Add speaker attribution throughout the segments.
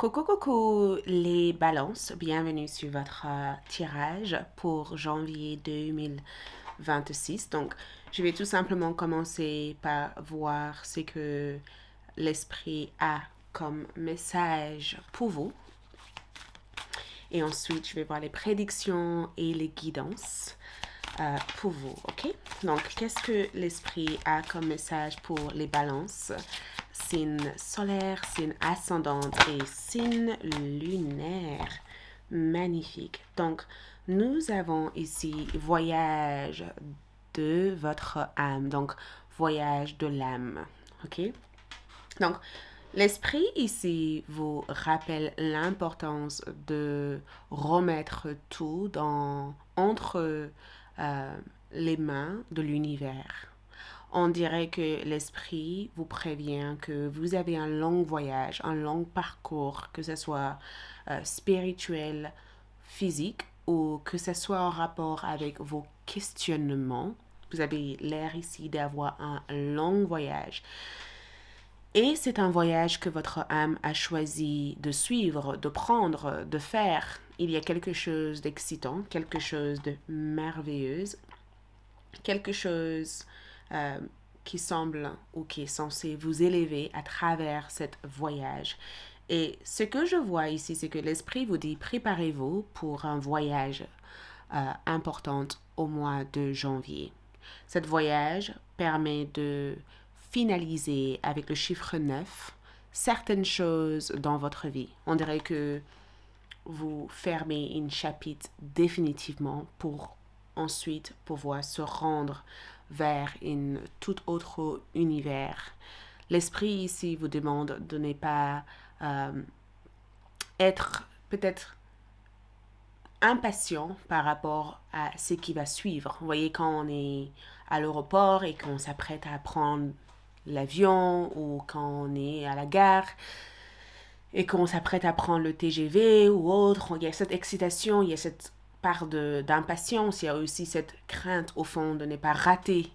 Speaker 1: Coucou, coucou les balances, bienvenue sur votre tirage pour janvier 2026. Donc, je vais tout simplement commencer par voir ce que l'esprit a comme message pour vous. Et ensuite, je vais voir les prédictions et les guidances pour vous, ok? Donc, qu'est-ce que l'esprit a comme message pour les balances? Signe solaire, signe ascendante et signe lunaire. Magnifique. Donc, nous avons ici voyage de votre âme. Donc, voyage de l'âme. OK? Donc, l'esprit ici vous rappelle l'importance de remettre tout entre les mains de l'univers. On dirait que l'esprit vous prévient que vous avez un long voyage, un long parcours, que ce soit spirituel, physique ou que ce soit en rapport avec vos questionnements. Vous avez l'air ici d'avoir un long voyage. Et c'est un voyage que votre âme a choisi de suivre, de prendre, de faire. Il y a quelque chose d'excitant, quelque chose de merveilleux, quelque chose qui semble ou qui est censé vous élever à travers cet voyage. Et ce que je vois ici, c'est que l'esprit vous dit préparez-vous pour un voyage important au mois de janvier. Cet voyage permet de finaliser avec le chiffre 9 certaines choses dans votre vie. On dirait que vous fermez un chapitre définitivement pour ensuite pouvoir se rendre vers un tout autre univers. L'esprit ici vous demande de ne pas être peut-être impatient par rapport à ce qui va suivre. Vous voyez, quand on est à l'aéroport et qu'on s'apprête à prendre l'avion ou quand on est à la gare et qu'on s'apprête à prendre le TGV ou autre, il y a cette excitation, il y a cette part d'impatience, il y a aussi cette crainte au fond de ne pas rater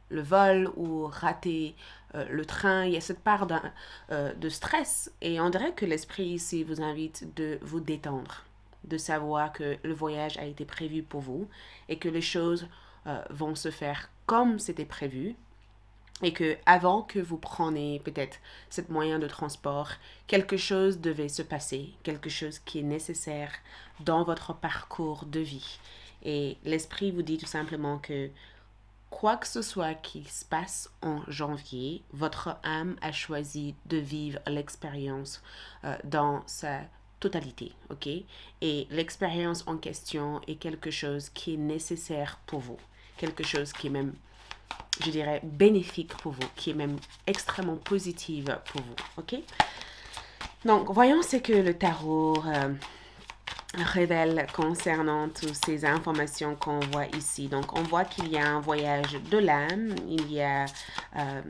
Speaker 1: le vol ou rater le train. Il y a cette part de stress et on dirait que l'esprit ici vous invite de vous détendre, de savoir que le voyage a été prévu pour vous et que les choses vont se faire comme c'était prévu et que avant que vous preniez peut-être ce moyen de transport, quelque chose devait se passer, quelque chose qui est nécessaire dans votre parcours de vie. Et l'esprit vous dit tout simplement que quoi que ce soit qui se passe en janvier, votre âme a choisi de vivre l'expérience dans sa totalité, ok? Et l'expérience en question est quelque chose qui est nécessaire pour vous, quelque chose qui est même, je dirais, bénéfique pour vous, qui est même extrêmement positive pour vous, ok? Donc, voyons ce que le tarot révèle concernant toutes ces informations qu'on voit ici. Donc, on voit qu'il y a un voyage de l'âme, il y a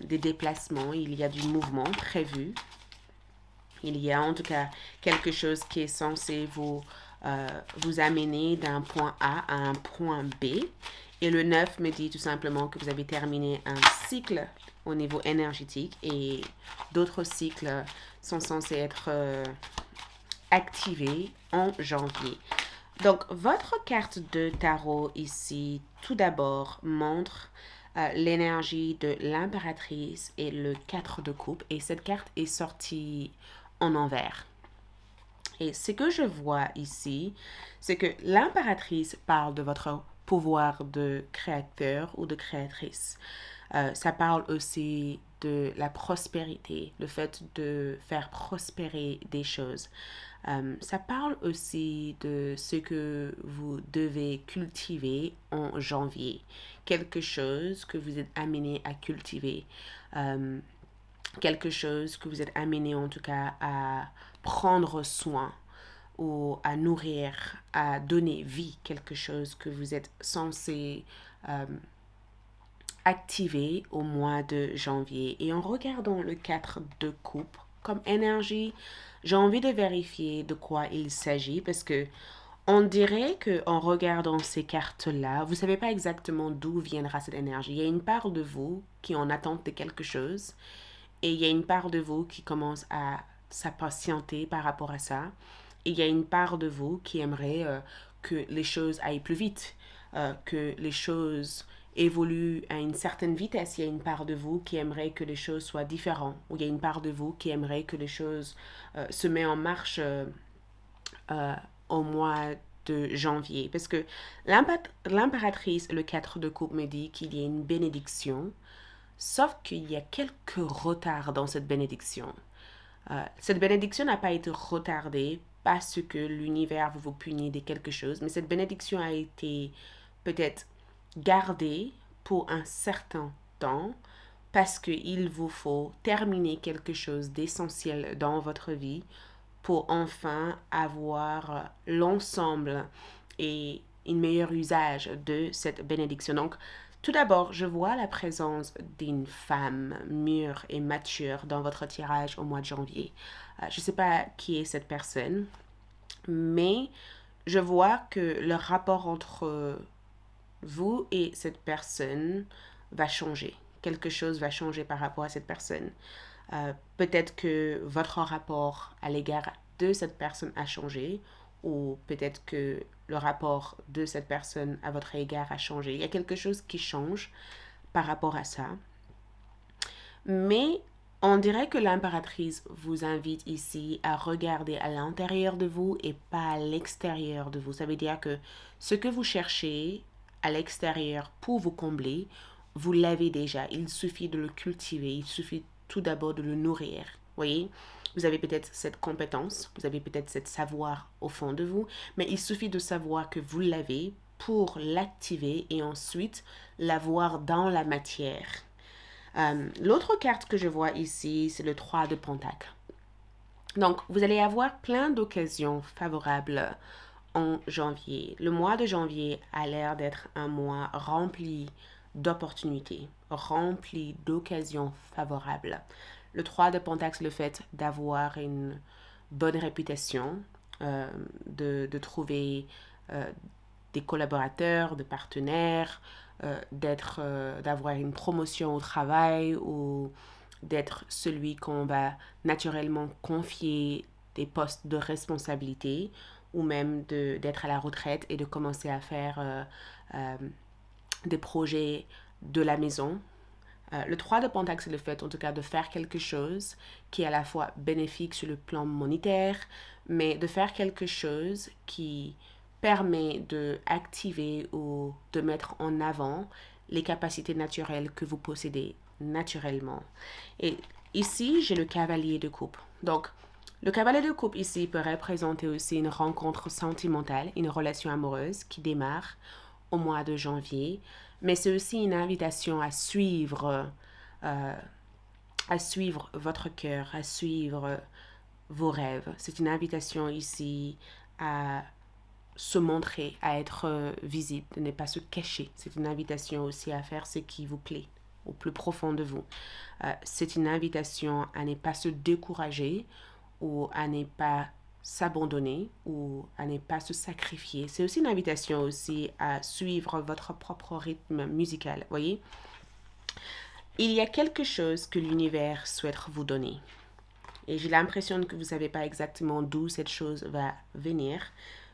Speaker 1: des déplacements, il y a du mouvement prévu. Il y a en tout cas quelque chose qui est censé vous amener d'un point A à un point B. Et le 9 me dit tout simplement que vous avez terminé un cycle au niveau énergétique et d'autres cycles sont censés être activés en janvier. Donc, votre carte de tarot ici, tout d'abord, montre l'énergie de l'impératrice et le 4 de coupe. Et cette carte est sortie en envers. Et ce que je vois ici, c'est que l'impératrice parle de votre pouvoir de créateur ou de créatrice. Ça parle aussi de la prospérité, le fait de faire prospérer des choses. Ça parle aussi de ce que vous devez cultiver en janvier, quelque chose que vous êtes amené à cultiver, quelque chose que vous êtes amené en tout cas à prendre soin ou à nourrir, à donner vie, quelque chose que vous êtes censé activer au mois de janvier. Et en regardant le 4 de coupe comme énergie, j'ai envie de vérifier de quoi il s'agit parce que on dirait que en regardant ces cartes-là, vous ne savez pas exactement d'où viendra cette énergie. Il y a une part de vous qui en attend de quelque chose et il y a une part de vous qui commence à s'impatienter par rapport à ça. Il y a une part de vous qui aimerait que les choses aillent plus vite, que les choses évoluent à une certaine vitesse. Il y a une part de vous qui aimerait que les choses soient différentes. Ou il y a une part de vous qui aimerait que les choses se mettent en marche euh, au mois de janvier. Parce que l'impératrice, le 4 de coupe, me dit qu'il y a une bénédiction, sauf qu'il y a quelques retards dans cette bénédiction. Cette bénédiction n'a pas été retardée parce que l'univers vous punit de quelque chose, mais cette bénédiction a été peut-être gardée pour un certain temps parce qu'il vous faut terminer quelque chose d'essentiel dans votre vie pour enfin avoir l'ensemble et un meilleur usage de cette bénédiction. Donc, tout d'abord, je vois la présence d'une femme mûre et mature dans votre tirage au mois de janvier. Je ne sais pas qui est cette personne, mais je vois que le rapport entre vous et cette personne va changer. Quelque chose va changer par rapport à cette personne. Peut-être que votre rapport à l'égard de cette personne a changé, ou peut-être que le rapport de cette personne à votre égard a changé. Il y a quelque chose qui change par rapport à ça. Mais on dirait que l'impératrice vous invite ici à regarder à l'intérieur de vous et pas à l'extérieur de vous. Ça veut dire que ce que vous cherchez à l'extérieur pour vous combler, vous l'avez déjà. Il suffit de le cultiver. Il suffit tout d'abord de le nourrir. Voyez, vous avez peut-être cette compétence, vous avez peut-être cette savoir au fond de vous, mais il suffit de savoir que vous l'avez pour l'activer et ensuite l'avoir dans la matière. L'autre carte que je vois ici, c'est le 3 de Pentacle. Donc, vous allez avoir plein d'occasions favorables en janvier. Le mois de janvier a l'air d'être un mois rempli d'opportunités, rempli d'occasions favorables. Le 3 de Pentacle, le fait d'avoir une bonne réputation, de trouver des collaborateurs, des partenaires, d'avoir une promotion au travail ou d'être celui qu'on va naturellement confier des postes de responsabilité ou même d'être à la retraite et de commencer à faire des projets de la maison. Le 3 de Pentacle, c'est le fait, en tout cas, de faire quelque chose qui est à la fois bénéfique sur le plan monétaire, mais de faire quelque chose qui permet d'activer ou de mettre en avant les capacités naturelles que vous possédez naturellement. Et ici, j'ai le cavalier de coupe. Donc, le cavalier de coupe ici peut représenter aussi une rencontre sentimentale, une relation amoureuse qui démarre au mois de janvier, mais c'est aussi une invitation à suivre votre cœur, à suivre vos rêves. C'est une invitation ici à se montrer, à être visible, de ne pas se cacher. C'est une invitation aussi à faire ce qui vous plaît au plus profond de vous. C'est une invitation à ne pas se décourager ou à ne pas s'abandonner ou à ne pas se sacrifier. C'est aussi une invitation aussi à suivre votre propre rythme musical. Voyez, il y a quelque chose que l'univers souhaite vous donner. Et j'ai l'impression que vous ne savez pas exactement d'où cette chose va venir,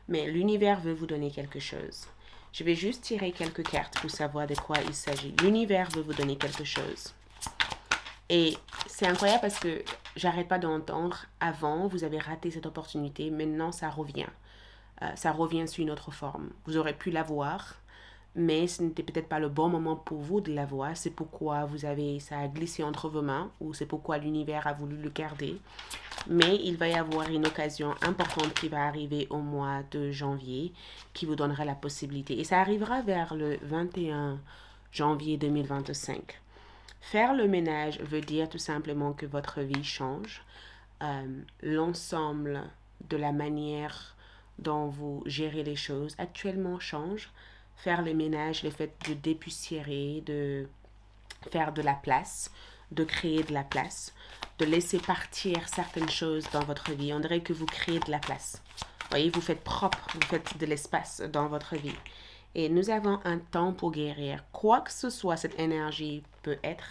Speaker 1: mais l'univers veut vous donner quelque chose. Je vais juste tirer quelques cartes pour savoir de quoi il s'agit. L'univers veut vous donner quelque chose. Et c'est incroyable parce que j'arrête pas d'entendre, avant, vous avez raté cette opportunité, maintenant ça revient. Ça revient sous une autre forme. Vous aurez pu l'avoir, mais ce n'était peut-être pas le bon moment pour vous de l'avoir. C'est pourquoi ça a glissé entre vos mains, ou c'est pourquoi l'univers a voulu le garder. Mais il va y avoir une occasion importante qui va arriver au mois de janvier, qui vous donnera la possibilité. Et ça arrivera vers le 21 janvier 2025. Faire le ménage veut dire tout simplement que votre vie change. L'ensemble de la manière dont vous gérez les choses actuellement change. Faire le ménage, le fait de dépoussiérer, de faire de la place, de créer de la place, de laisser partir certaines choses dans votre vie. On dirait que vous créez de la place. Vous voyez, vous faites propre, vous faites de l'espace dans votre vie. Et nous avons un temps pour guérir. Quoi que ce soit cette énergie peut être,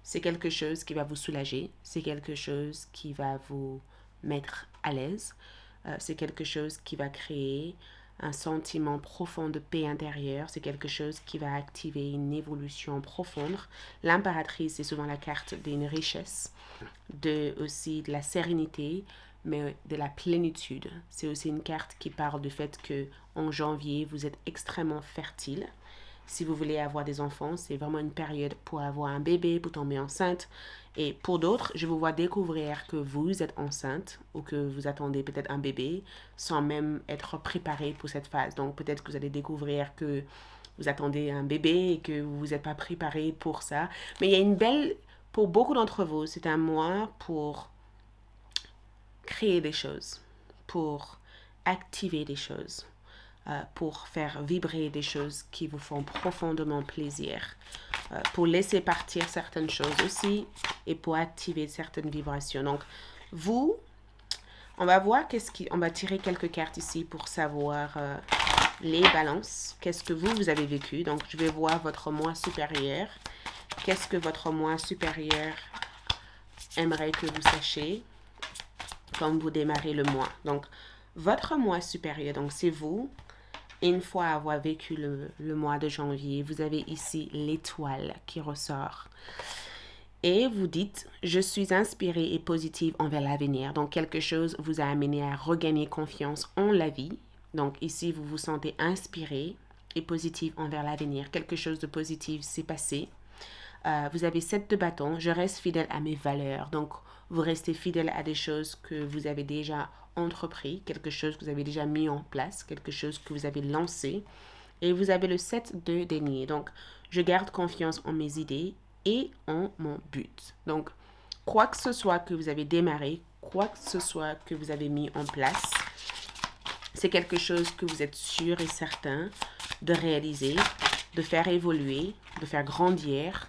Speaker 1: c'est quelque chose qui va vous soulager, c'est quelque chose qui va vous mettre à l'aise. C'est quelque chose qui va créer un sentiment profond de paix intérieure. C'est quelque chose qui va activer une évolution profonde. L'impératrice, c'est souvent la carte d'une richesse, aussi de la sérénité, mais de la plénitude. C'est aussi une carte qui parle du fait que en janvier, vous êtes extrêmement fertile. Si vous voulez avoir des enfants, c'est vraiment une période pour avoir un bébé, pour tomber enceinte. Et pour d'autres, je vous vois découvrir que vous êtes enceinte ou que vous attendez peut-être un bébé sans même être préparé pour cette phase. Donc peut-être que vous allez découvrir que vous attendez un bébé et que vous n'êtes pas préparé pour ça. Mais il y a une belle... Pour beaucoup d'entre vous, c'est un mois pour créer des choses, pour activer des choses, pour faire vibrer des choses qui vous font profondément plaisir, pour laisser partir certaines choses aussi et pour activer certaines vibrations. Donc, on va voir on va tirer quelques cartes ici pour savoir les balances. Qu'est-ce que vous avez vécu? Donc, je vais voir votre moi supérieur. Qu'est-ce que votre moi supérieur aimerait que vous sachiez quand vous démarrez le mois? Donc, votre moi supérieur, donc c'est vous. Une fois avoir vécu le mois de janvier, vous avez ici l'étoile qui ressort. Et vous dites, je suis inspirée et positive envers l'avenir. Donc, quelque chose vous a amené à regagner confiance en la vie. Donc, ici, vous vous sentez inspiré et positive envers l'avenir. Quelque chose de positif s'est passé. Vous avez 7 de bâton. Je reste fidèle à mes valeurs. Donc, vous restez fidèle à des choses que vous avez déjà entrepris, quelque chose que vous avez déjà mis en place, quelque chose que vous avez lancé. Et vous avez le 7 de denier. Donc, je garde confiance en mes idées et en mon but. Donc, quoi que ce soit que vous avez démarré, quoi que ce soit que vous avez mis en place, c'est quelque chose que vous êtes sûr et certain de réaliser, de faire évoluer, de faire grandir.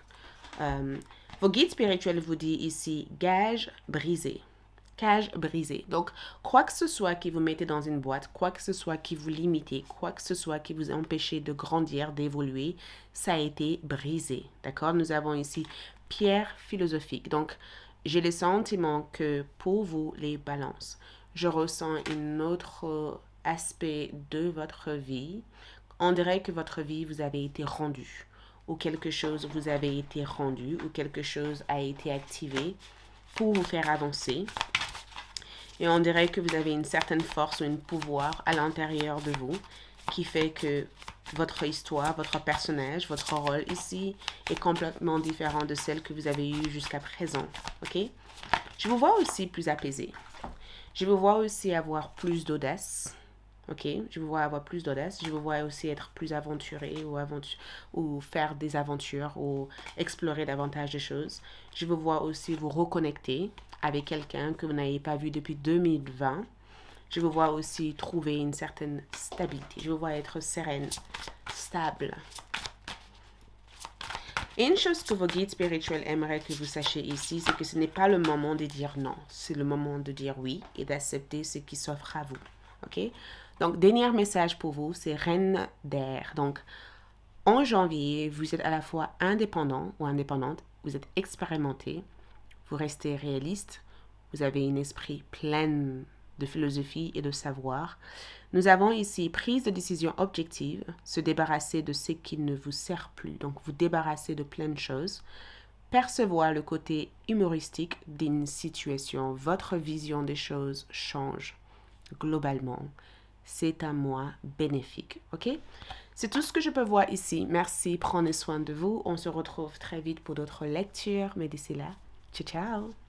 Speaker 1: Vos guides spirituels vous disent ici, gage brisé. Cage brisée. Donc, quoi que ce soit qui vous mettez dans une boîte, quoi que ce soit qui vous limitez, quoi que ce soit qui vous empêchez de grandir, d'évoluer, ça a été brisé. D'accord? Nous avons ici pierre philosophique. Donc, j'ai le sentiment que pour vous, les balances, je ressens un autre aspect de votre vie. On dirait que votre vie vous avez été rendue, ou quelque chose vous avez été rendu, ou quelque chose a été activé pour vous faire avancer. Et on dirait que vous avez une certaine force ou un pouvoir à l'intérieur de vous qui fait que votre histoire, votre personnage, votre rôle ici est complètement différent de celle que vous avez eue jusqu'à présent. Ok? Je vous vois aussi plus apaisé. Je vous vois aussi avoir plus d'audace. Ok? Je vous vois avoir plus d'audace. Je vous vois aussi être plus aventuré ou faire des aventures ou explorer davantage de choses. Je vous vois aussi vous reconnecter avec quelqu'un que vous n'avez pas vu depuis 2020. Je vous vois aussi trouver une certaine stabilité. Je vous vois être sereine, stable. Et une chose que vos guides spirituels aimeraient que vous sachiez ici, c'est que ce n'est pas le moment de dire non. C'est le moment de dire oui et d'accepter ce qui s'offre à vous. Ok? Donc, dernier message pour vous, c'est Reine d'air. Donc, en janvier, vous êtes à la fois indépendant ou indépendante, vous êtes expérimenté, vous restez réaliste, vous avez un esprit plein de philosophie et de savoir. Nous avons ici prise de décision objective, se débarrasser de ce qui ne vous sert plus, donc vous débarrasser de plein de choses, percevoir le côté humoristique d'une situation, votre vision des choses change globalement. C'est un mois bénéfique, ok? C'est tout ce que je peux voir ici. Merci, prenez soin de vous. On se retrouve très vite pour d'autres lectures, mais d'ici là, ciao, ciao!